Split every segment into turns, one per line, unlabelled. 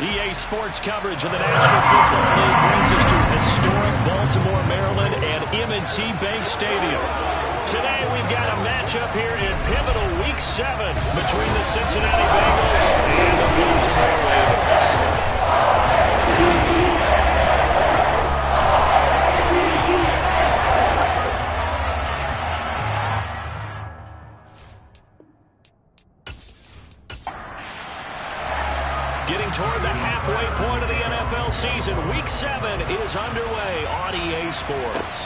EA Sports coverage of the National Football League brings us to historic Baltimore, Maryland, and M&T Bank Stadium. Today we've got a matchup here in pivotal Week 7 between the Cincinnati Bengals and the Baltimore Ravens. Getting toward the halfway point of the NFL season, Week 7 is underway on EA Sports.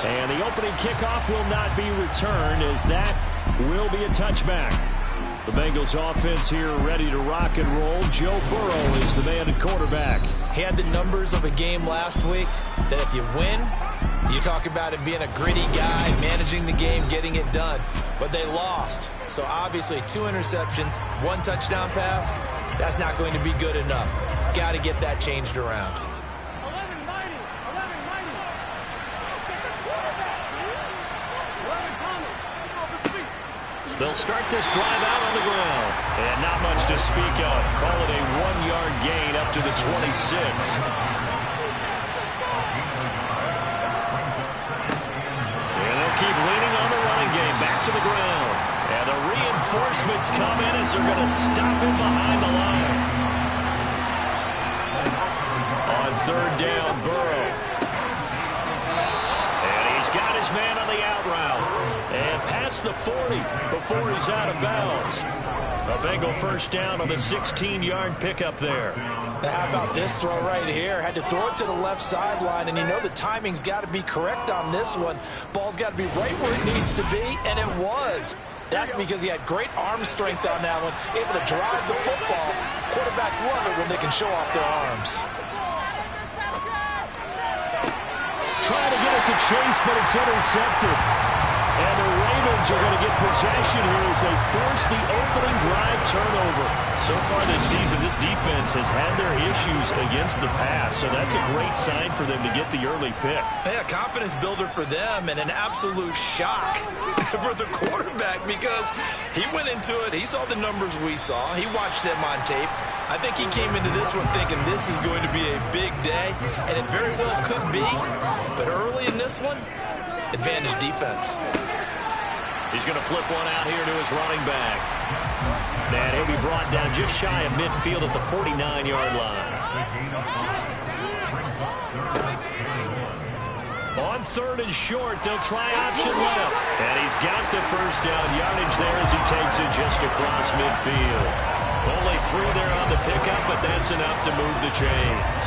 And the opening kickoff will not be returned, as that will be a touchback. The Bengals offense here ready to rock and roll. Joe Burrow is the man at quarterback.
He had the numbers of a game last week that if you win, you talk about him being a gritty guy, managing the game, getting it done. But they lost. So obviously 2 interceptions, 1 touchdown pass, that's not going to be good enough. Got to get that changed around.
They'll start this drive out on the ground. And not much to speak of. Call it a 1-yard gain up to the 26. Keep leaning on the running game. Back to the ground. And the reinforcements come in as they're going to stop him behind the line. On 3rd down, Burrow. And he's got his man on the out route. And past the 40 before he's out of bounds. A Bengal first down on the 16-yard pickup there.
Now how about this throw right here? Had to throw it to the left sideline, and you know the timing's got to be correct on this one. Ball's got to be right where it needs to be, and it was. That's because he had great arm strength on that one, able to drive the football. Quarterbacks love it when they can show off their arms.
Trying to get it to Chase, but it's intercepted. And the Ravens are going to get possession here as they force the opening drive turnover. So far this season, this defense has had their issues against the pass, so that's a great sign for them to get the early pick.
Yeah, confidence builder for them, and an absolute shock for the quarterback because he went into it. He saw the numbers we saw. He watched them on tape. I think he came into this one thinking this is going to be a big day, and it very well could be. But early in this one, advantage defense.
He's going to flip one out here to his running back. And he'll be brought down just shy of midfield at the 49-yard line. On 3rd and short, they'll try option left. And he's got the first down yardage there as he takes it just across midfield. Only 3 there on the pickup, but that's enough to move the chains.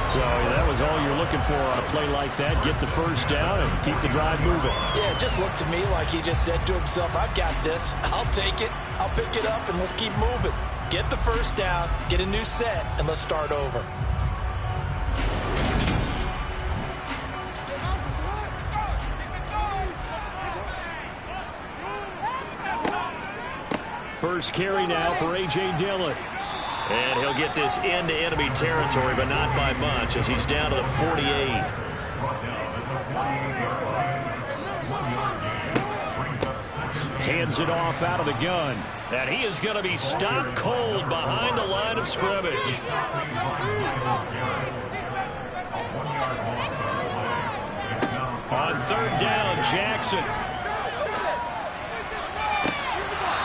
So that was all you're looking for on a play like that. Get the first down and keep the drive moving.
Yeah, it just looked to me like he just said to himself, I've got this. I'll take it. I'll pick it up, and let's keep moving. Get the first down, get a new set, and let's start over.
First carry now for A.J. Dillon. And he'll get this into enemy territory, but not by much as he's down to the 48. Hands it off out of the gun. And he is going to be stopped cold behind the line of scrimmage. On 3rd down, Jackson.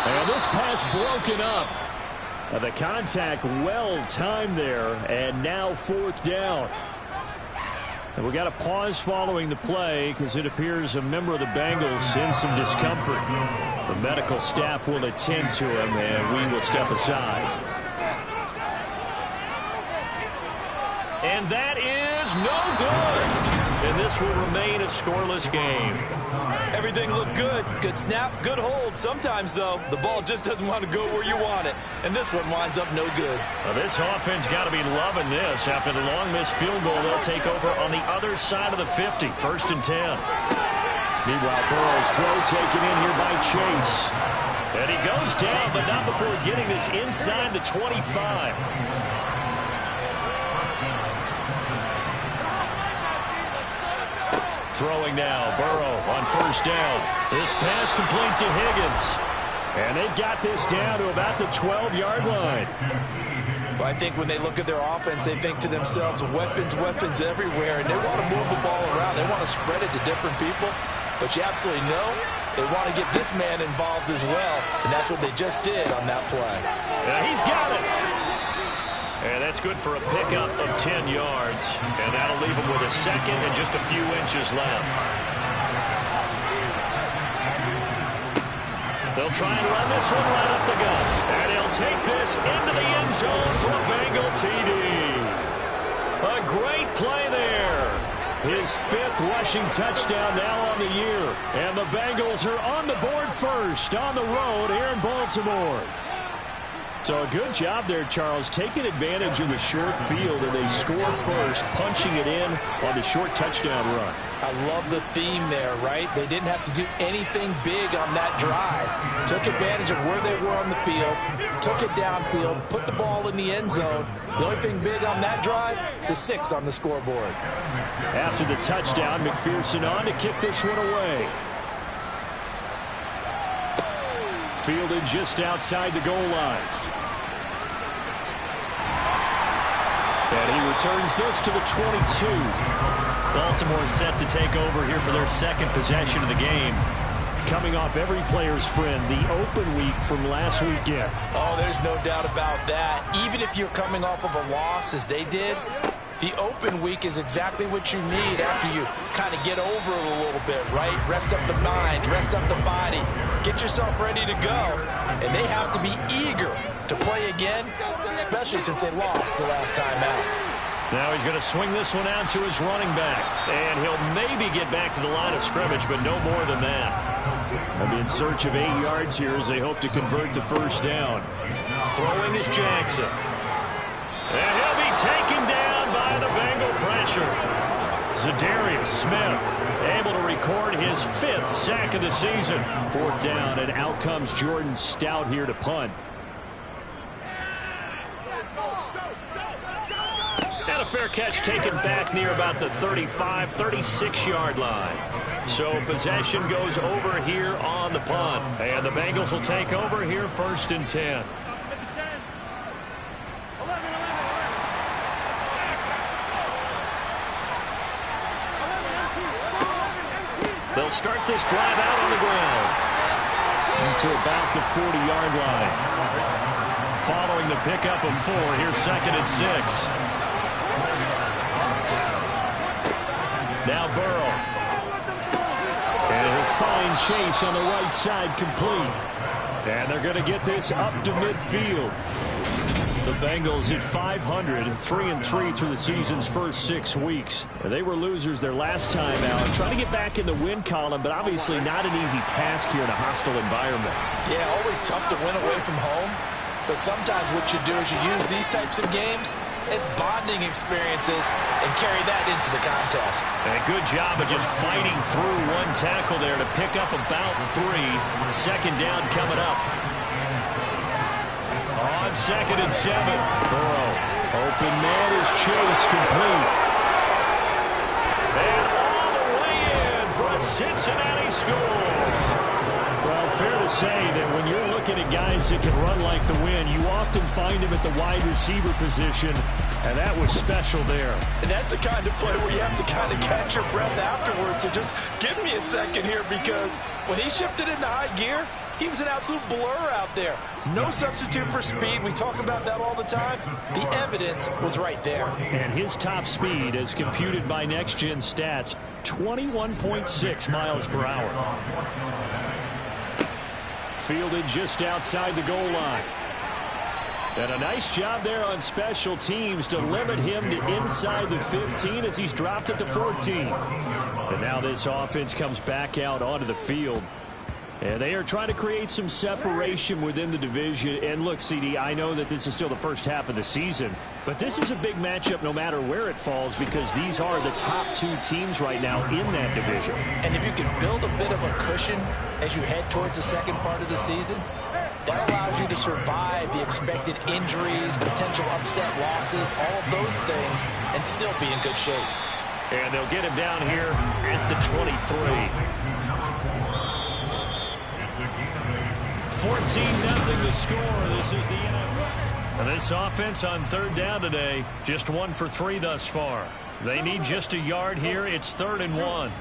And this pass broken up. The contact well timed there, and now 4th down. And we got a pause following the play because it appears a member of the Bengals in some discomfort. The medical staff will attend to him, and we will step aside. And that is no good. And this will remain a scoreless game.
Everything looked good. Good snap, good hold. Sometimes, though, the ball just doesn't want to go where you want it. And this one winds up no good.
Well, this offense got to be loving this. After the long missed field goal, they'll take over on the other side of the 50. 1st and 10. Meanwhile, Burrow's throw taken in here by Chase. And he goes down, but not before getting this inside the 25. Throwing now, Burrow on 1st down. This pass complete to Higgins. And they've got this down to about the 12-yard line.
Well, I think when they look at their offense, they think to themselves, weapons, weapons everywhere, and they want to move the ball around. They want to spread it to different people, but you absolutely know they want to get this man involved as well, and that's what they just did on that play.
He's got it. And that's good for a pickup of 10 yards, and that'll leave him with a second and just a few inches left. They'll try and run this one right up the gut. And he'll take this into the end zone for a Bengal TD. A great play there. His 5th rushing touchdown now on the year. And the Bengals are on the board first on the road here in Baltimore. So a good job there, Charles, taking advantage of the short field, and they score first, punching it in on the short touchdown run.
I love the theme there, right? They didn't have to do anything big on that drive. Took advantage of where they were on the field, took it downfield, put the ball in the end zone. The only thing big on that drive, the 6 on the scoreboard.
After the touchdown, McPherson on to kick this one away. Fielded just outside the goal line. And he returns this to the 22. Baltimore set to take over here for their second possession of the game. Coming off every player's friend, the open week from last weekend.
Oh, there's no doubt about that. Even if you're coming off of a loss, as they did, the open week is exactly what you need after you kind of get over it a little bit, right? Rest up the mind, rest up the body, get yourself ready to go. And they have to be eager to play again, especially since they lost the last time out.
Now he's going to swing this one out to his running back. And he'll maybe get back to the line of scrimmage, but no more than that. They'll be in search of 8 yards here as they hope to convert the first down. Throwing is Jackson. And he'll be taken down by the Bengal pressure. Zadarius Smith able to record his 5th sack of the season. 4th down, and out comes Jordan Stout here to punt. And a fair catch taken back near about the 35, 36-yard line. So possession goes over here on the punt. And the Bengals will take over here 1st and 10. They'll start this drive out on the ground to about the 40-yard line. Following the pickup of 4, here's 2nd and 6. Now Burrow. And he'll find Chase on the right side complete. And they're going to get this up to midfield. The Bengals at 500, 3-3 through the season's first 6 weeks. They were losers their last time out. Trying to get back in the win column, but obviously not an easy task here in a hostile environment.
Yeah, always tough to win away from home. But sometimes what you do is you use these types of games as bonding experiences and carry that into the contest.
And a good job of just fighting through one tackle there to pick up about 3. 2nd down coming up. On 2nd and 7. Burrow. Open man is Chase, complete. And all the way in for a Cincinnati score. Well, fair to say that when you're looking at guys that can run like the wind, you often find him at the wide receiver position, and that was special there.
And that's the kind of play where you have to kind of catch your breath afterwards. So just give me a second here, because when he shifted into high gear, he was an absolute blur out there. No substitute for speed. We talk about that all the time. The evidence was right there.
And his top speed, as computed by Next Gen Stats, 21.6 miles per hour. Fielded just outside the goal line. And a nice job there on special teams to limit him to inside the 15 as he's dropped it to 14. And now this offense comes back out onto the field. And they are trying to create some separation within the division. And look, CD, I know that this is still the first half of the season, but this is a big matchup no matter where it falls, because these are the top 2 teams right now in that division.
And if you can build a bit of a cushion as you head towards the second part of the season, that allows you to survive the expected injuries, potential upset losses, all of those things, and still be in good shape.
And they'll get him down here at the 23. 14-0 the score. This is the NFL. And this offense on third down today, just 1 for 3 thus far. They need just a yard here. It's 3rd and 1.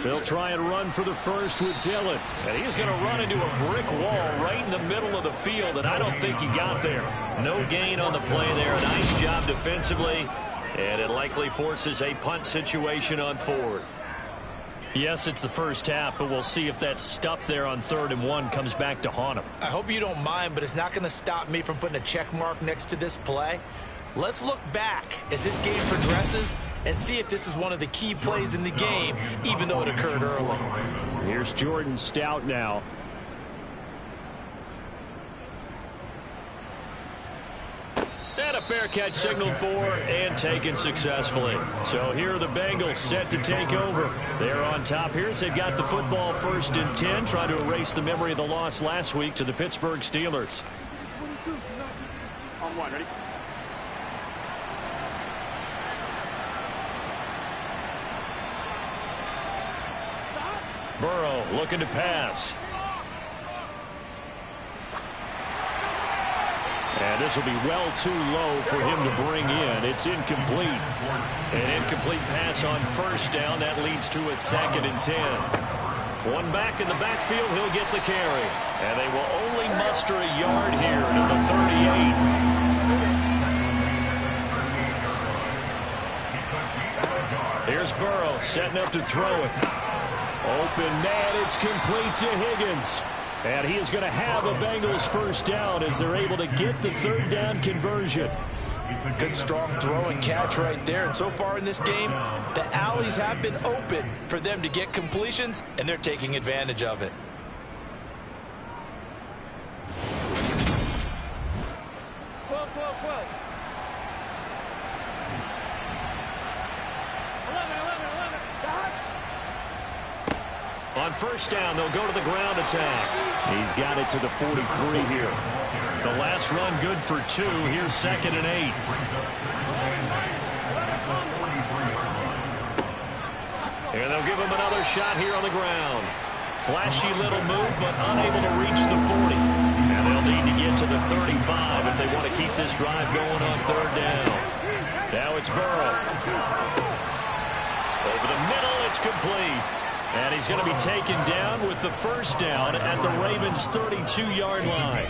They'll try and run for the first with Dillon. And he's going to run into a brick wall right in the middle of the field, and I don't think he got there. No gain on the play there. Nice job defensively. And it likely forces a punt situation on 4th. Yes, it's the first half, but we'll see if that stuff there on 3rd and 1 comes back to haunt him.
I hope you don't mind, but it's not going to stop me from putting a check mark next to this play. Let's look back as this game progresses and see if this is one of the key plays in the game, even though it occurred early.
Here's Jordan Stout now. And a fair catch signaled for and taken successfully. So here are the Bengals set to take over. They're on top here. So they've got the football 1st and 10, trying to erase the memory of the loss last week to the Pittsburgh Steelers.
On 1, ready?
Burrow looking to pass. And this will be well too low for him to bring in. It's incomplete. An incomplete pass on 1st down. That leads to a 2nd and 10. One back in the backfield. He'll get the carry. And they will only muster a yard here to the 38. Here's Burrow setting up to throw it. Open man, it's complete to Higgins. And he is going to have a Bengals 1st down as they're able to get the 3rd down conversion.
Good strong throw and catch right there. And so far in this game, the alleys have been open for them to get completions, and they're taking advantage of it.
On 1st down, they'll go to the ground attack. He's got it to the 43 here. The last run good for 2. Here's 2nd and 8. And they'll give him another shot here on the ground. Flashy little move, but unable to reach the 40. And they'll need to get to the 35 if they want to keep this drive going on 3rd down. Now it's Burrow. Over the middle, it's complete. And he's going to be taken down with the 1st down at the Ravens' 32-yard line.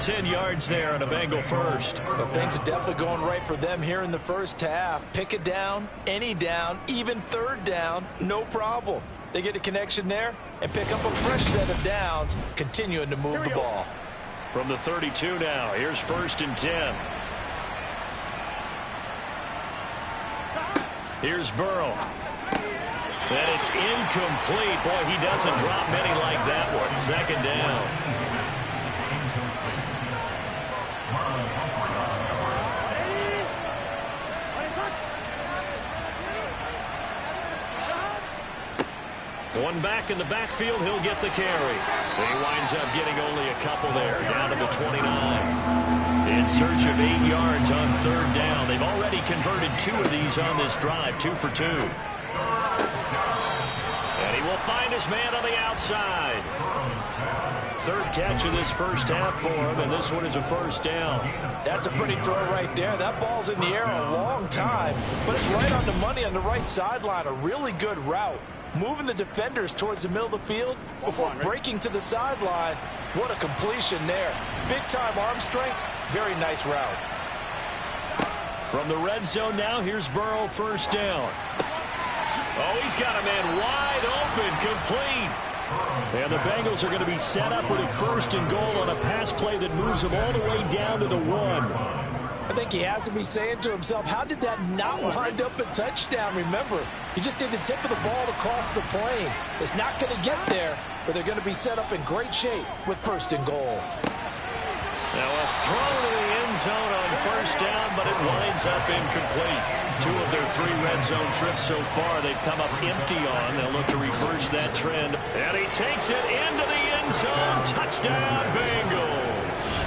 10 yards there and a Bengal first.
But things are definitely going right for them here in the first half. Pick a down, any down, even 3rd down, no problem. They get a connection there and pick up a fresh set of downs, continuing to move the ball.
From the 32 now, here's 1st and 10. Here's Burrow. And it's incomplete. Boy, he doesn't drop many like that one. 2nd down. One back in the backfield. He'll get the carry. He winds up getting only a couple there, down to the 29. In search of 8 yards on 3rd down. They've already converted 2 of these on this drive, 2 for 2. And he will find his man on the outside. 3rd catch of this first half for him, and this one is a 1st down.
That's a pretty throw right there. That ball's in the air a long time, but it's right on the money on the right sideline. A really good route. Moving the defenders towards the middle of the field before breaking to the sideline. What a completion there. Big-time arm strength. Very nice route.
From the red zone now, here's Burrow, 1st down. Oh, he's got a man wide open, complete. And the Bengals are going to be set up with a 1st and goal on a pass play that moves them all the way down to the 1.
I think he has to be saying to himself, how did that not wind up a touchdown? Remember, he just did the tip of the ball across the plane. It's not going to get there, but they're going to be set up in great shape with 1st and goal.
Now a throw to the end zone on 1st down, but it winds up incomplete. 2 of their 3 red zone trips so far they've come up empty on. They'll look to reverse that trend. And he takes it into the end zone. Touchdown, Bengals.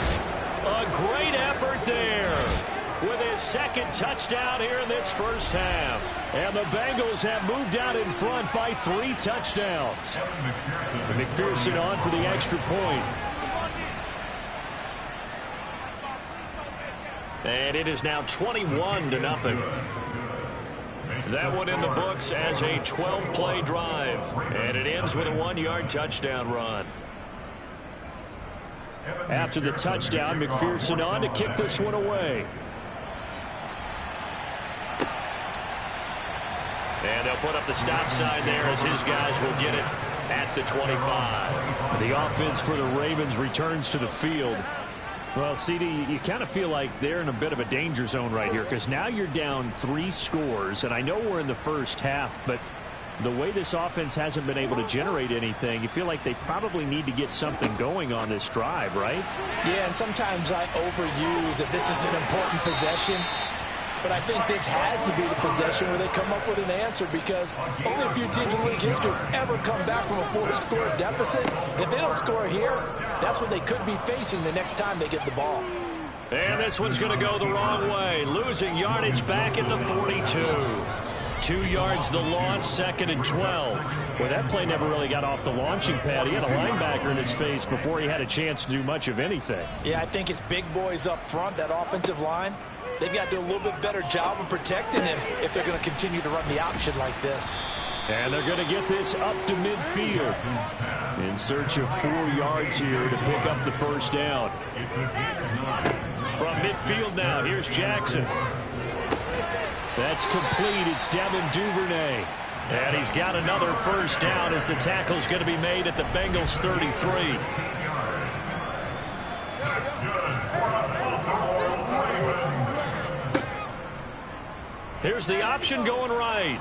A great effort there with his second touchdown here in this first half. And the Bengals have moved out in front by 3 touchdowns. McPherson on for the extra point. And it is now 21-0. That one in the books as a 12-play drive. And it ends with a 1-yard touchdown run. After the touchdown, McPherson on to kick this one away. And they'll put up the stop sign there as his guys will get it at the 25. The offense for the Ravens returns to the field. Well, CD, you kind of feel like they're in a bit of a danger zone right here because now you're down 3 scores, and I know we're in the first half, but the way this offense hasn't been able to generate anything, you feel like they probably need to get something going on this drive, right?
Yeah, and sometimes I overuse that this is an important possession, but I think this has to be the possession where they come up with an answer because only a few teams in league history have ever come back from a 4-score deficit. And if they don't score here, that's what they could be facing the next time they get the ball.
And this one's going to go the wrong way, losing yardage back at the 42. 2 yards the loss, 2nd and 12. Well, that play never really got off the launching pad. He had a linebacker in his face before he had a chance to do much of anything.
Yeah, I think it's big boys up front, that offensive line. They've got to do a little bit better job of protecting him if they're going to continue to run the option like this.
And they're going to get this up to midfield in search of 4 yards here to pick up the first down. From midfield now, here's Jackson. That's complete. It's Devin Duvernay. And he's got another first down as the tackle's going to be made at the Bengals 33. Here's the option going right.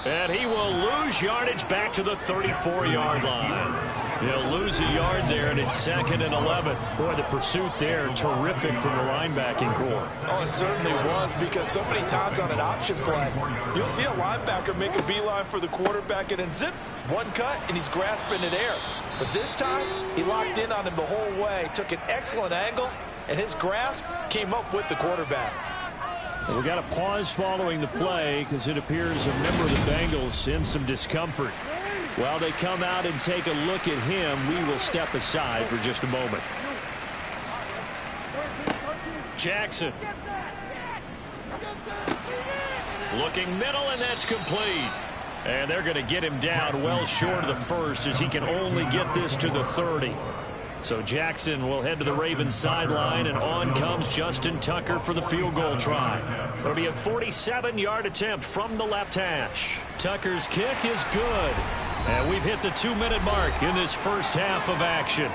And he will lose yardage back to the 34-yard line. He'll lose a yard there, and it's 2nd and 11. Boy, the pursuit there, terrific from the linebacking core.
Oh, it certainly was, because so many times on an option play, you'll see a linebacker make a beeline for the quarterback, and then zip, one cut, and he's grasping in air. But this time, he locked in on him the whole way, took an excellent angle, and his grasp came up with the quarterback.
We got a pause following the play because it appears a member of the Bengals in some discomfort. While they come out and take a look at him, we will step aside for just a moment. Jackson. Looking middle, and that's complete. And they're going to get him down well short of the first as he can only get this to the 30. So Jackson will head to the Ravens sideline, and on comes Justin Tucker for the field goal try. It'll be a 47-yard attempt from the left hash. Tucker's kick is good. And we've hit the 2-minute mark in this first half of action.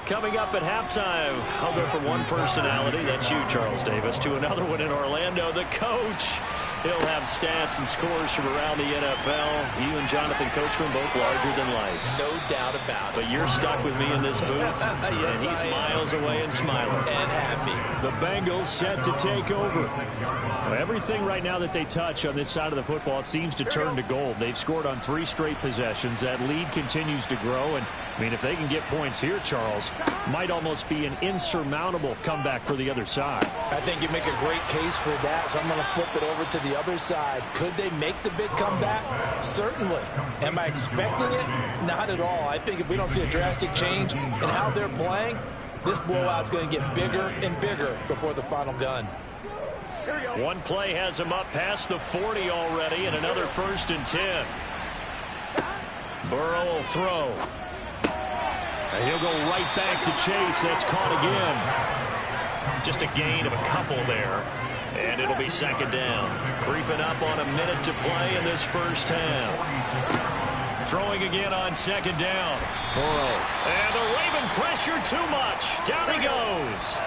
Coming up at halftime, I'll go from one personality, that's you, Charles Davis, to another one in Orlando, the coach. He'll have stats and scores from around the NFL. You and Jonathan Coachman both larger than life.
No doubt about it.
But you're stuck with me in this booth,
yes,
and he's miles away and smiling.
And happy.
The Bengals set to take over. Well, everything right now that they touch on this side of the football, it seems to turn to gold. They've scored on 3 straight possessions. That lead continues to grow, and I mean, if they can get points here, Charles, might almost be an insurmountable comeback for the other side.
I think you make a great case for that, so I'm going to flip it over to the other side. Could they make the big comeback? Certainly. Am I expecting it? Not at all. I think if we don't see a drastic change in how they're playing, this blowout's going to get bigger and bigger before the final gun.
One play has him up past the 40 already, and another 1st and 10. Burrow will throw. And he'll go right back to Chase. That's caught again. Just a gain of a couple there. And it'll be 2nd down. Creeping up on a minute to play in this first half. Throwing again on 2nd down. Burrow. And the Raven pressure too much. Down he goes.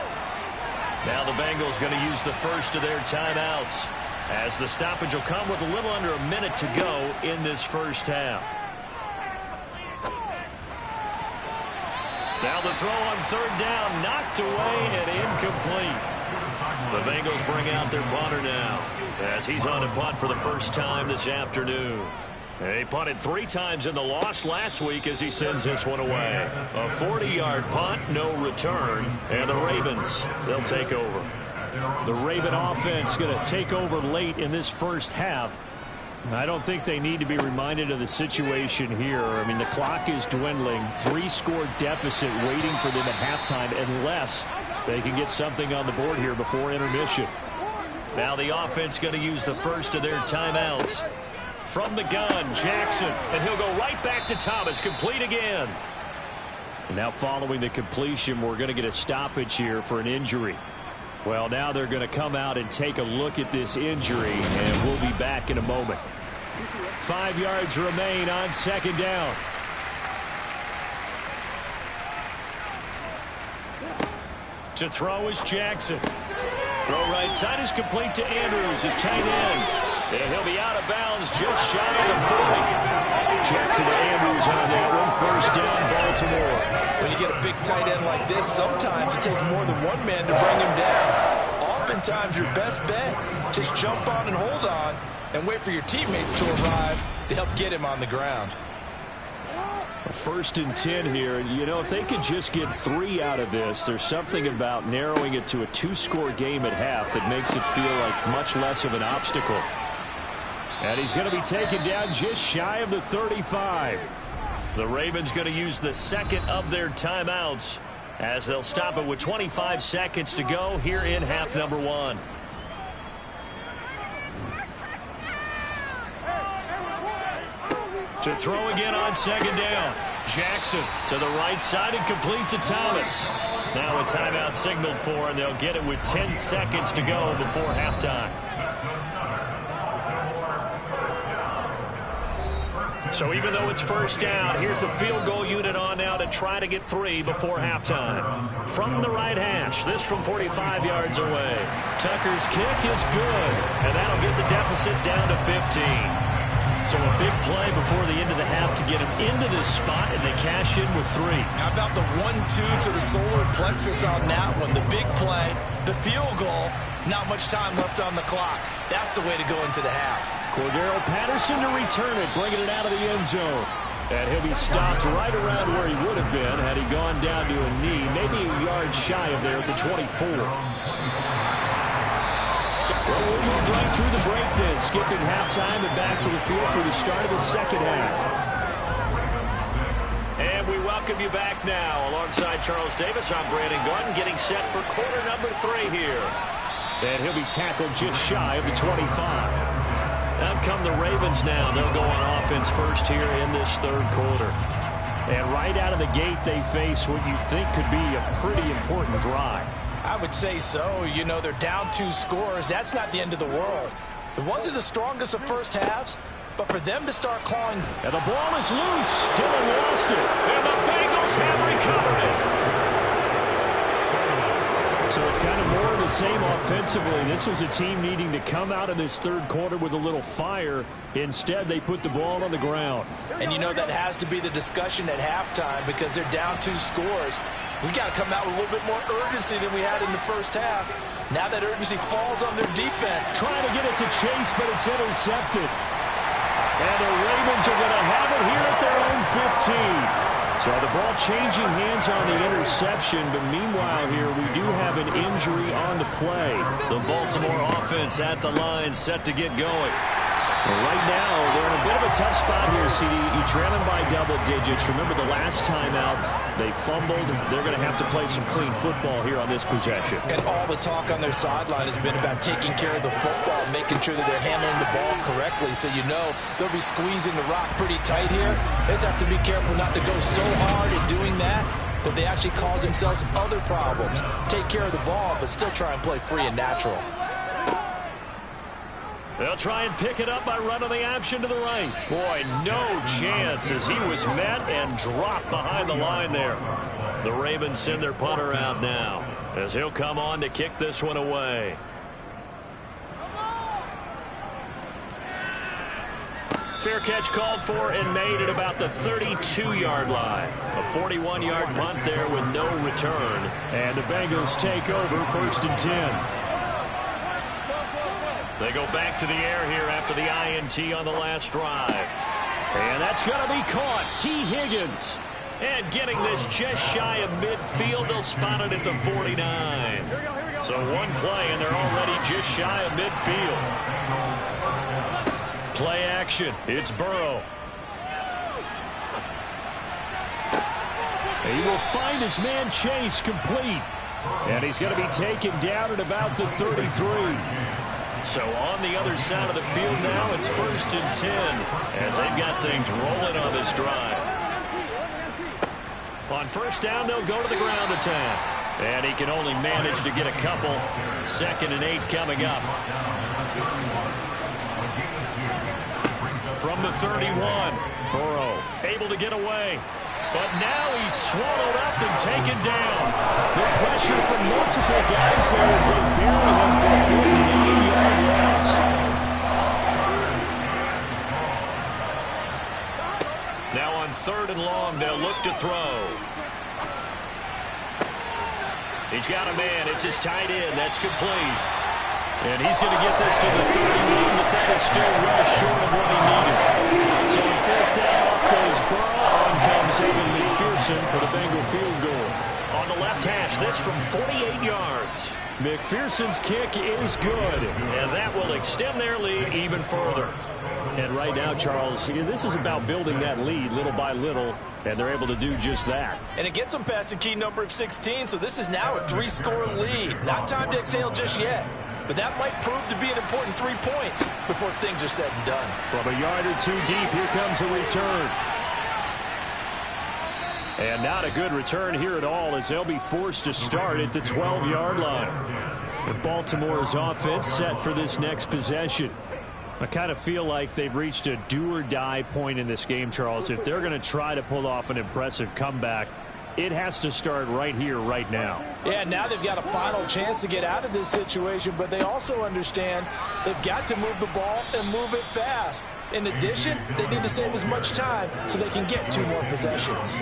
Now the Bengals going to use the first of their timeouts, as the stoppage will come with a little under a minute to go in this first half. Now the throw on 3rd down, knocked away and incomplete. The Bengals bring out their punter now, as he's on a punt for the first time this afternoon. He punted 3 times in the loss last week as he sends this one away. A 40-yard punt, no return, and the Ravens, they'll take over. The Raven offense going to take over late in this first half. I don't think they need to be reminded of the situation here. I mean, the clock is dwindling. 3-score deficit waiting for them at halftime unless they can get something on the board here before intermission. Now the offense going to use the first of their timeouts. From the gun, Jackson, and he'll go right back to Thomas, complete again. And now following the completion, we're going to get a stoppage here for an injury. Well, now they're going to come out and take a look at this injury, and we'll be back in a moment. 5 yards remain on second down. To throw is Jackson. Throw right side is complete to Andrews, his tight end. And he'll be out of bounds just shy of the 40. Jackson to Andrews on that one. First down, Baltimore.
When you get a big tight end like this, sometimes it takes more than one man to bring him down. Oftentimes, your best bet, just jump on and hold on and wait for your teammates to arrive to help get him on the ground.
First and 10 here. You know, if they could just get 3 out of this, there's something about narrowing it to a 2-score game at half that makes it feel like much less of an obstacle. And he's going to be taken down just shy of the 35. The Ravens going to use the second of their timeouts as they'll stop it with 25 seconds to go here in half number 1. To throw again on second down. Jackson to the right side and complete to Thomas. Now a timeout signaled for, and they'll get it with 10 seconds to go before halftime. So even though it's first down, here's the field goal unit on now to try to get 3 before halftime. From the right hash, this from 45 yards away. Tucker's kick is good, and that'll get the deficit down to 15. So a big play before the end of the half to get him into this spot, and they cash in with 3.
How about the 1-2 to the solar plexus on that one? The big play, the field goal, not much time left on the clock. That's the way to go into the half.
Cordero Patterson to return it, bringing it out of the end zone. And he'll be stopped right around where he would have been had he gone down to a knee, maybe a yard shy of there at the 24. So we'll move right through the break then, skipping halftime and back to the field for the start of the second half. And we welcome you back now. Alongside Charles Davis, I'm Brandon Gordon, getting set for quarter number 3 here. And he'll be tackled just shy of the 25. Out come the Ravens now. They'll go on offense first here in this third quarter. And right out of the gate, they face what you think could be a pretty important drive.
I would say so. You know, they're down 2 scores. That's not the end of the world. It wasn't the strongest of first halves, but for them to start clawing.
And the ball is loose. Dillon lost it. And the Bengals have recovered it. So it's kind of more of the same offensively. This was a team needing to come out of this third quarter with a little fire. Instead, they put the ball on the ground.
And you know that has to be the discussion at halftime because they're down 2 scores. We got to come out with a little bit more urgency than we had in the first half. Now that urgency falls on their defense.
Trying to get it to Chase, but it's intercepted. And the Ravens are going to have it here at their own 15. So the ball changing hands on the interception, but meanwhile here we do have an injury on the play. The Baltimore offense at the line set to get going. Well, right now, they're in a bit of a tough spot here, CD. You trail them by double digits. Remember the last time out, they fumbled. They're going to have to play some clean football here on this possession.
And all the talk on their sideline has been about taking care of the football, making sure that they're handling the ball correctly. So you know they'll be squeezing the rock pretty tight here. They just have to be careful not to go so hard in doing that they actually cause themselves other problems. Take care of the ball, but still try and play free and natural.
They'll try and pick it up by running the option to the right. Boy, no chance as he was met and dropped behind the line there. The Ravens send their punter out now as he'll come on to kick this one away. Fair catch called for and made at about the 32-yard line. A 41-yard punt there with no return. And the Bengals take over first and 10. They go back to the air here after the INT on the last drive. And that's going to be caught. T. Higgins. And getting this just shy of midfield. They'll spot it at the 49. So one play, and they're already just shy of midfield. Play action. It's Burrow. He will find his man Chase complete. And he's going to be taken down at about the 33. So on the other side of the field now, it's 1st and 10 as they've got things rolling on this drive. On 1st down, they'll go to the ground attack. And he can only manage to get a couple. 2nd and 8 coming up. From the 31, Burrow able to get away. But now he's swallowed up and taken down. The pressure from multiple guys there as they bury him for a big 80-yard loss. Now on 3rd and long, they'll look to throw. He's got a man. It's his tight end. That's complete. And he's going to get this to the 31, but that is still well short of what he needed. So on 4th down, off goes Burrow. On comes Evan McPherson for the Bengal field goal. On the left hash, this from 48 yards. McPherson's kick is good, and that will extend their lead even further. And right now, Charles, this is about building that lead little by little, and they're able to do just that.
And it gets them past the key number of 16, so this is now a 3-score lead. Not time to exhale just yet. But that might prove to be an important 3 points before things are said and done.
From a yard or two deep, here comes a return. And not a good return here at all as they'll be forced to start at the 12-yard line. With Baltimore's offense set for this next possession. I kind of feel like they've reached a do-or-die point in this game, Charles. If they're going to try to pull off an impressive comeback, it has to start right here, right now.
Yeah, now they've got a final chance to get out of this situation, but they also understand they've got to move the ball and move it fast. In addition, they need to save as much time so they can get 2 more possessions.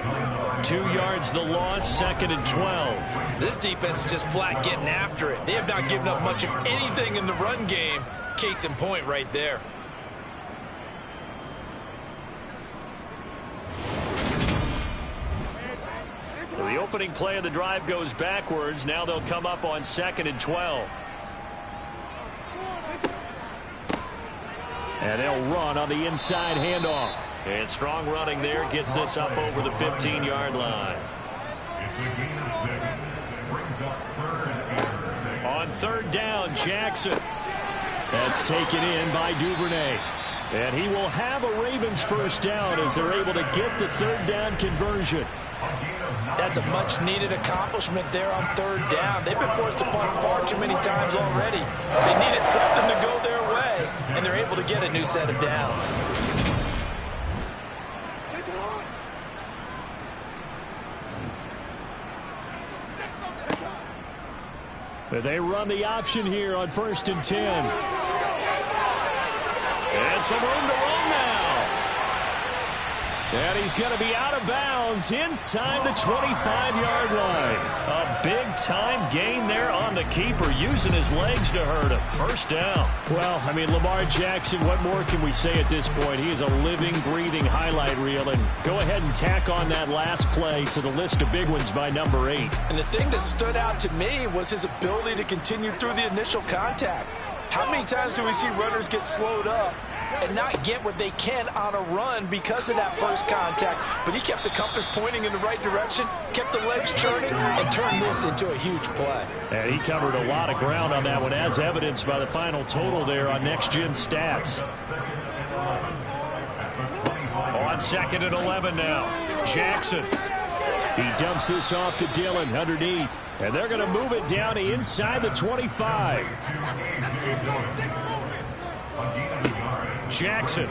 2 yards the loss, 2nd and 12.
This defense is just flat getting after it. They have not given up much of anything in the run game. Case in point right there.
So the opening play of the drive goes backwards. Now they'll come up on 2nd and 12. And they'll run on the inside handoff. And strong running there gets this up over the 15-yard line. On 3rd down, Jackson. That's taken in by Duvernay. And he will have a Ravens 1st down as they're able to get the 3rd down conversion.
That's a much-needed accomplishment there on 3rd down. They've been forced to punt far too many times already. They needed something to go their way, and they're able to get a new set of downs.
But they run the option here on 1st and 10. And some room to run now. And he's going to be out of bounds inside the 25-yard line. A big-time gain there on the keeper, using his legs to hurt him. 1st down. Well, I mean, Lamar Jackson, what more can we say at this point? He is a living, breathing highlight reel. And go ahead and tack on that last play to the list of big ones by number 8.
And the thing that stood out to me was his ability to continue through the initial contact. How many times do we see runners get slowed up and not get what they can on a run because of that first contact? But he kept the compass pointing in the right direction, kept the legs churning, and turned this into a huge play.
And he covered a lot of ground on that one, as evidenced by the final total there on Next Gen Stats. On 2nd and 11 now, Jackson. He dumps this off to Dillon underneath. And they're going to move it down to inside the 25. Jackson.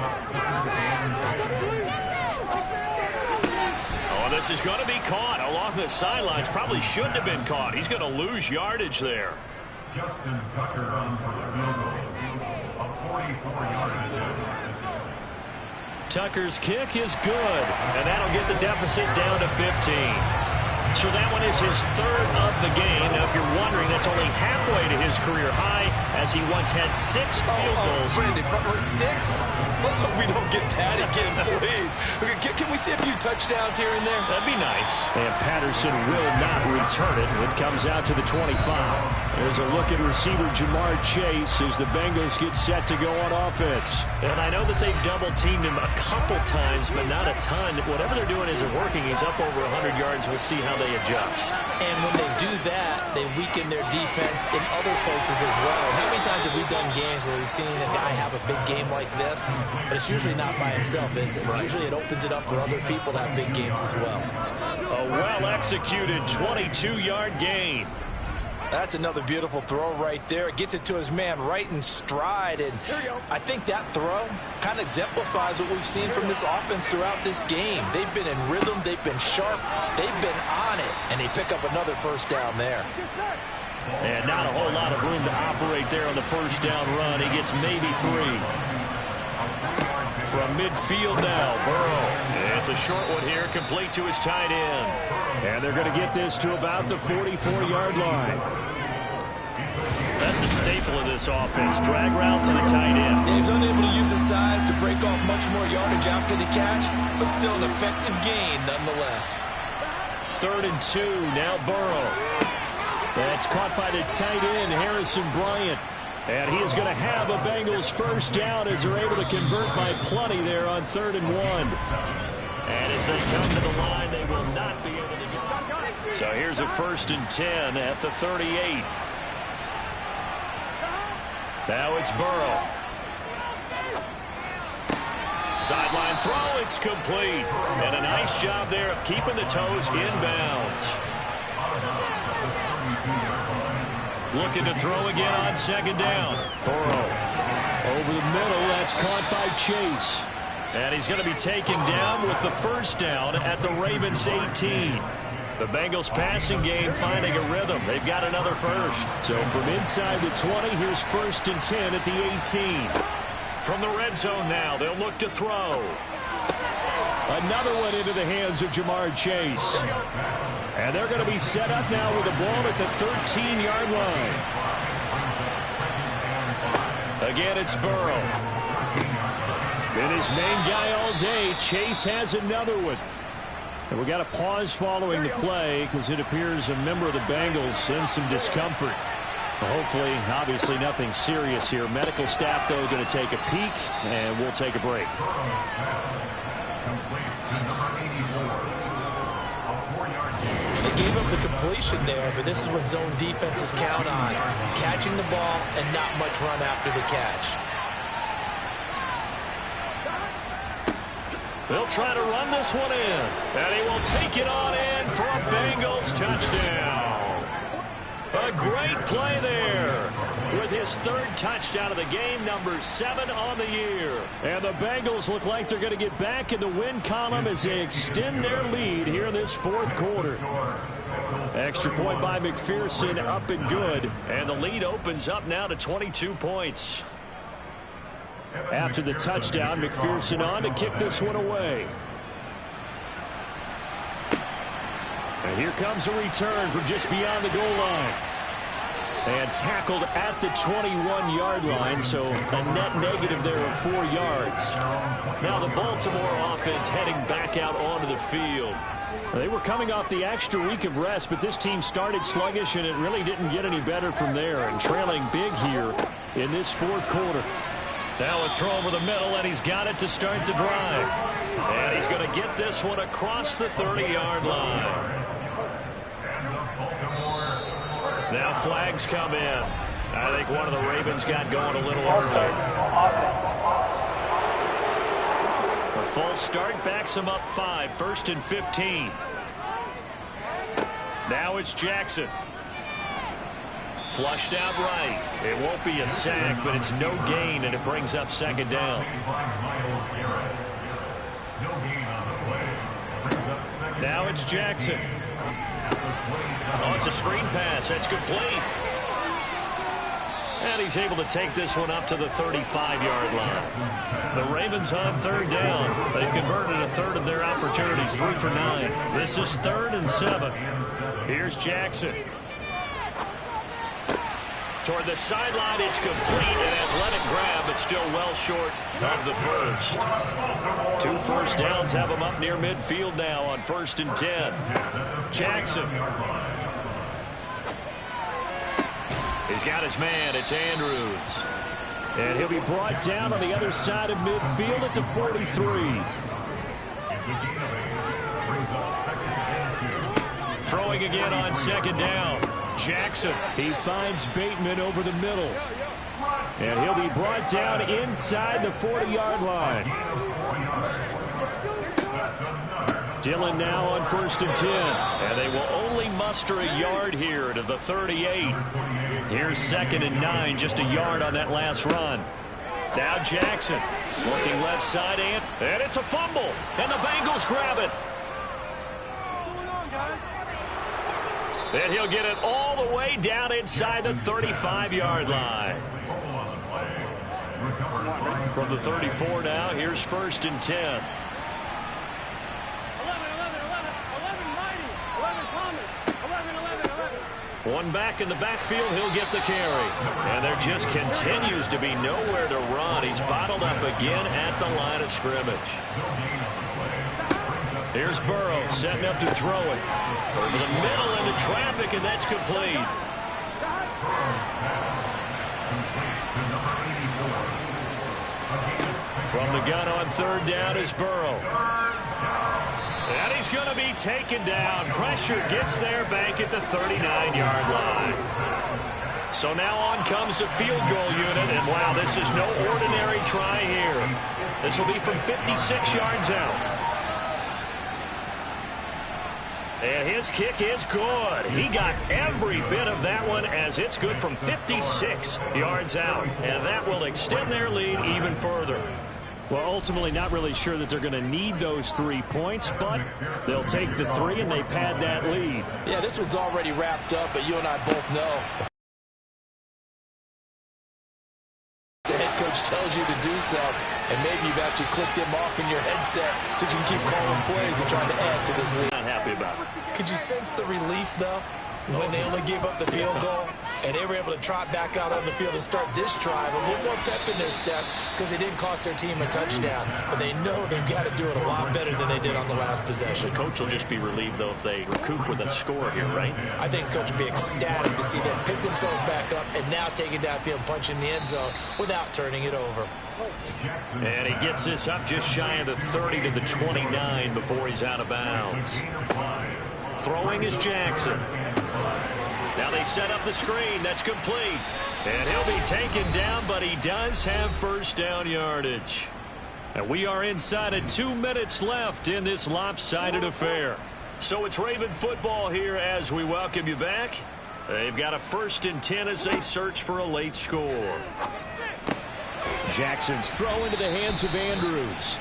Oh, this is going to be caught along the sidelines. Probably shouldn't have been caught. He's going to lose yardage there.
Justin Tucker on for the field goal, a 44-yard attempt.
Tucker's kick is good, and that'll get the deficit down to 15. So that one is his third of the game. Now, if you're wondering, that's only halfway to his career high, as he once had 6 field goals.
Brandon, 6? Let's hope we don't get that again, please. Can we see a few touchdowns here and there?
That'd be nice. And Patterson will not return it. It comes out to the 25. There's a look at receiver Jamar Chase as the Bengals get set to go on offense. And I know that they've double-teamed him a couple times, but not a ton. Whatever they're doing isn't working. He's up over 100 yards. We'll see how they adjust.
And when they do that, they weaken their defense in other places as well. How many times have we done games where we've seen a guy have a big game like this, but it's usually not by himself, is it? Right. Usually it opens it up for other people to have big games as well.
A well-executed 22-yard gain.
That's another beautiful throw right there. It gets it to his man right in stride. And I think that throw kind of exemplifies what we've seen from this offense throughout this game. They've been in rhythm. They've been sharp. They've been on it. And they pick up another first down there.
And not a whole lot of room to operate there on the first down run. He gets maybe 3. From midfield now, Burrow. It's a short one here, complete to his tight end. And they're going to get this to about the 44-yard line. That's a staple of this offense. Drag route to the tight end.
He was unable to use his size to break off much more yardage after the catch, but still an effective gain nonetheless.
3rd and 2, now Burrow. That's caught by the tight end, Harrison Bryant. And he is going to have a Bengals first down as they're able to convert by plenty there on 3rd and 1. And as they come to the line, they will not be able to get it. So here's a 1st and 10 at the 38. Now it's Burrow. Sideline throw, it's complete. And a nice job there of keeping the toes inbounds. Looking to throw again on 2nd down. Burrow over the middle. That's caught by Chase. And he's going to be taken down with the first down at the Ravens 18. The Bengals passing game finding a rhythm. They've got another first. So from inside the 20, here's 1st and 10 at the 18. From the red zone now, they'll look to throw. Another one into the hands of Jamar Chase. And they're going to be set up now with the ball at the 13-yard line. Again, it's Burrow. Been his main guy all day. Chase has another one. And we got a pause following the play because it appears a member of the Bengals in some discomfort. Hopefully, obviously nothing serious here. Medical staff, though, going to take a peek, and we'll take a break.
They gave up the completion there, but this is what zone defenses count on. Catching the ball and not much run after the catch.
They'll try to run this one in. And he will take it on in for a Bengals touchdown. A great play there with his 3rd touchdown of the game, number 7 on the year. And the Bengals look like they're going to get back in the win column as they extend their lead here in this 4th quarter. Extra point by McPherson, up and good. And the lead opens up now to 22 points. After the touchdown, McPherson on to kick this one away. And here comes a return from just beyond the goal line. And tackled at the 21-yard line, so a net negative there of 4 yards. Now the Baltimore offense heading back out onto the field. They were coming off the extra week of rest, but this team started sluggish, and it really didn't get any better from there. And trailing big here in this 4th quarter. Now a throw over the middle, and he's got it to start the drive. And he's going to get this one across the 30-yard line. Now flags come in. I think one of the Ravens got going a little early. A false start backs him up 5, 1st and 15. Now it's Jackson. Flushed out right. It won't be a sack, but it's no gain, and it brings up 2nd down. Now it's Jackson. Oh, it's a screen pass. That's complete. And he's able to take this one up to the 35-yard line. The Ravens on third down. They've converted a third of their opportunities, 3 for 9. This is 3rd and 7. Here's Jackson. Toward the sideline, it's complete. An athletic grab, but still well short of the first. 2 first downs have him up near midfield now on 1st and 10. Jackson. He's got his man. It's Andrews. And he'll be brought down on the other side of midfield at the 43. Throwing again on 2nd down. Jackson. He finds Bateman over the middle. And he'll be brought down inside the 40-yard line. Dillon now on 1st and 10. And they will only muster a yard here to the 38. Here's 2nd and 9, just a yard on that last run. Now Jackson looking left side, and it's a fumble. And the Bengals grab it. And he'll get it all the way down inside the 35-yard line. From the 34 now, here's 1st and 10. One back in the backfield, he'll get the carry. And there just continues to be nowhere to run. He's bottled up again at the line of scrimmage. Here's Burrow setting up to throw it. Over the middle into traffic, and that's complete. From the gun on 3rd down is Burrow. And he's going to be taken down. Pressure gets there back at the 39-yard line. So now on comes the field goal unit. And, wow, this is no ordinary try here. This will be from 56 yards out. And his kick is good. He got every bit of that one as it's good from 56 yards out. And that will extend their lead even further. Well, ultimately not really sure that they're going to need those 3 points, but they'll take the 3 and they pad that lead.
Yeah, this one's already wrapped up, but you and I both know the head coach tells you to do so, and maybe you've actually clicked him off in your headset so you can keep calling plays and trying to add to this lead.
Not happy about it.
Could you sense the relief, though, when they only gave up the field goal and they were able to trot back out on the field and start this drive a little more pep in their step because they didn't cost their team a touchdown, but they know they've got to do it a lot better than they did on the last possession.
The coach will just be relieved, though, if they recoup with a score here, right?
I think coach will be ecstatic to see them pick themselves back up and now take it downfield and punch in the end zone without turning it over.
And he gets this up just shy of the 30 to the 29 before he's out of bounds. Throwing is Jackson. Now they set up the screen. That's complete. And he'll be taken down, but he does have 1st down yardage. And we are inside of 2 minutes left in this lopsided affair. So it's Raven football here as we welcome you back. They've got a 1st and 10 as they search for a late score. Jackson's throw into the hands of Andrews.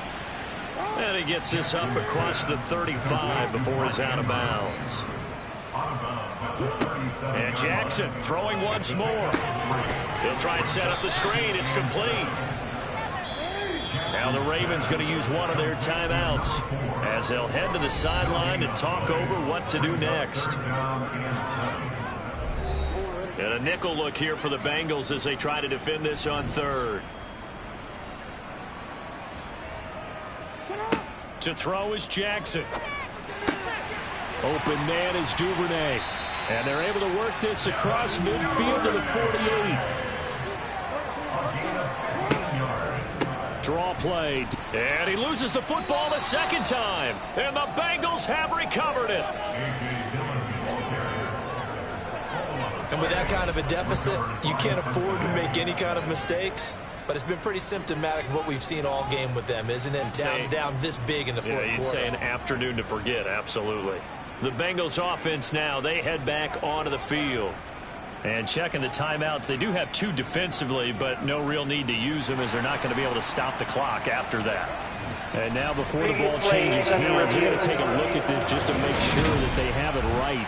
And he gets this up across the 35 before he's out of bounds. And Jackson throwing once more. He'll try and set up the screen. It's complete. Now the Ravens going to use one of their timeouts as they'll head to the sideline and talk over what to do next. And a nickel look here for the Bengals as they try to defend this on 3rd. To throw is Jackson. Open man is Duvernay. And they're able to work this across midfield to the 48. Draw play. And he loses the football a 2nd time. And the Bengals have recovered it.
And with that kind of a deficit, you can't afford to make any kind of mistakes. But it's been pretty symptomatic of what we've seen all game with them, isn't it? Down this big in the fourth quarter.
You'd say an afternoon to forget, absolutely. The Bengals offense now, they head back onto the field. And checking the timeouts, they do have 2 defensively, but no real need to use them as they're not going to be able to stop the clock after that. And now before the ball changes hands, you got to take a look at this just to make sure that they have it right.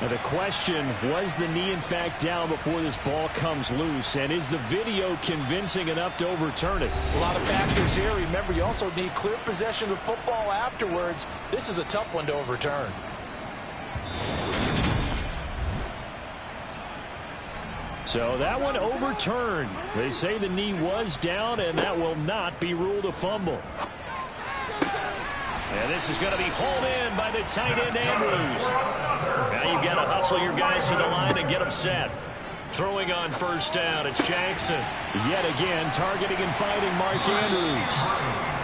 And the question, was the knee in fact down before this ball comes loose? And is the video convincing enough to overturn it?
A lot of factors here. Remember, you also need clear possession of football afterwards. This is a tough one to overturn.
So that one overturned. They say the knee was down, and that will not be ruled a fumble. And this is going to be hauled in by the tight end, Andrews. Now you've got to hustle your guys to the line and get them set. Throwing on first down, it's Jackson. Yet again, targeting and fighting Mark Andrews.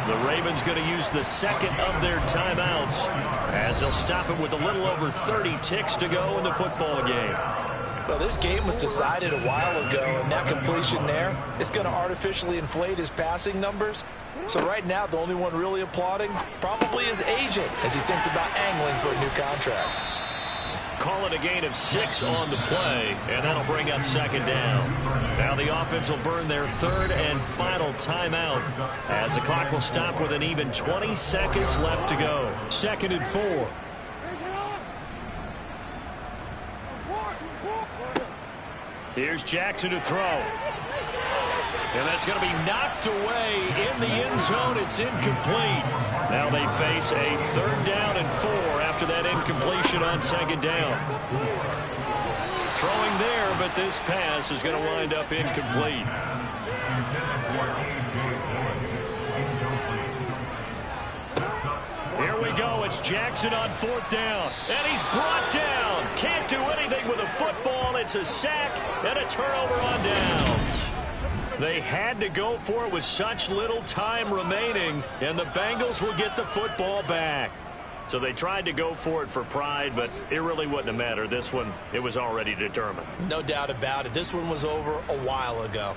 The Ravens going to use the second of their timeouts as they'll stop it with a little over 30 ticks to go in the football game.
Well, this game was decided a while ago, and that completion there is going to artificially inflate his passing numbers. So right now, the only one really applauding probably his agent as he thinks about angling for a new contract.
Call it a gain of 6 on the play, and that'll bring up second down. Now the offense will burn their third and final timeout as the clock will stop with an even 20 seconds left to go. 2nd and 4. Here's Jackson to throw. And that's going to be knocked away in the end zone. It's incomplete. Now they face a 3rd down and 4 after that incompletion on 2nd down. Throwing there, but this pass is going to wind up incomplete. Here we go. It's Jackson on 4th down. And he's brought down. Can't do anything with a football. It's a sack and a turnover on downs. They had to go for it with such little time remaining, and the Bengals will get the football back. So they tried to go for it for pride, but it really wouldn't have mattered. This one, it was already determined.
No doubt about it. This one was over a while ago.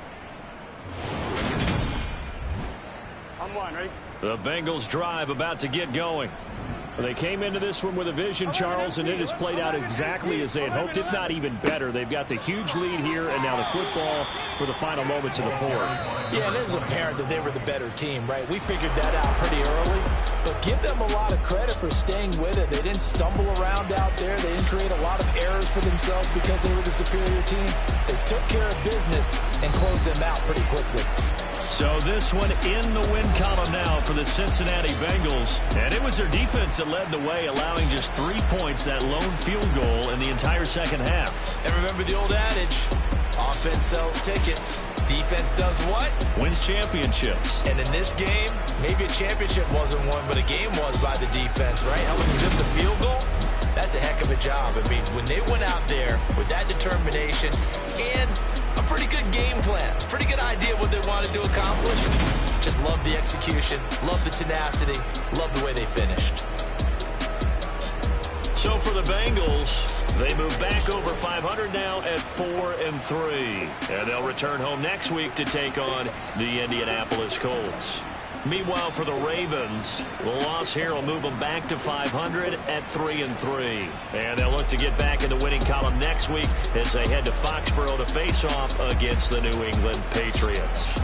I'm one, right?
The Bengals drive about to get going. They came into this one with a vision, Charles, and it has played out exactly as they had hoped, if not even better. They've got the huge lead here, and now the football for the final moments of the 4th.
Yeah, and it was apparent that they were the better team, right? We figured that out pretty early, but give them a lot of credit for staying with it. They didn't stumble around out there. They didn't create a lot of errors for themselves because they were the superior team. They took care of business and closed them out pretty quickly.
So this one in the win column now for the Cincinnati Bengals. And it was their defense that led the way, allowing just 3 points, that lone field goal in the entire second half.
And remember the old adage, offense sells tickets. Defense does what?
Wins championships.
And in this game, maybe a championship wasn't won, but a game was by the defense, right? How about just a field goal? That's a heck of a job. I mean, when they went out there with that determination and a pretty good game plan, pretty good idea what they wanted to accomplish, just love the execution, love the tenacity, love the way they finished.
So for the Bengals, they move back over 500 now at 4-3. And they'll return home next week to take on the Indianapolis Colts. Meanwhile, for the Ravens, the loss here will move them back to 500 at 3-3. And they'll look to get back in the winning column next week as they head to Foxborough to face off against the New England Patriots.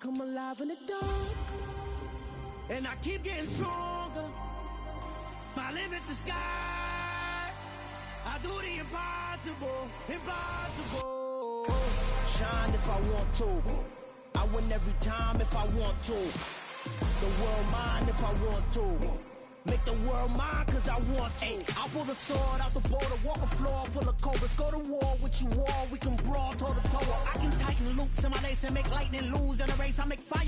come alive in the dark, and I keep getting stronger. My limit's the sky. I do the impossible, impossible. Shine if I want to. I win every time if I want to. The world mine if I want to. Make the world mine cause I want to. I pull the sword out the border, walk a floor full of cobras. Go to war with you all, we can brawl toe to toe. I can tighten loops in my lace and make lightning lose in a race. I make fire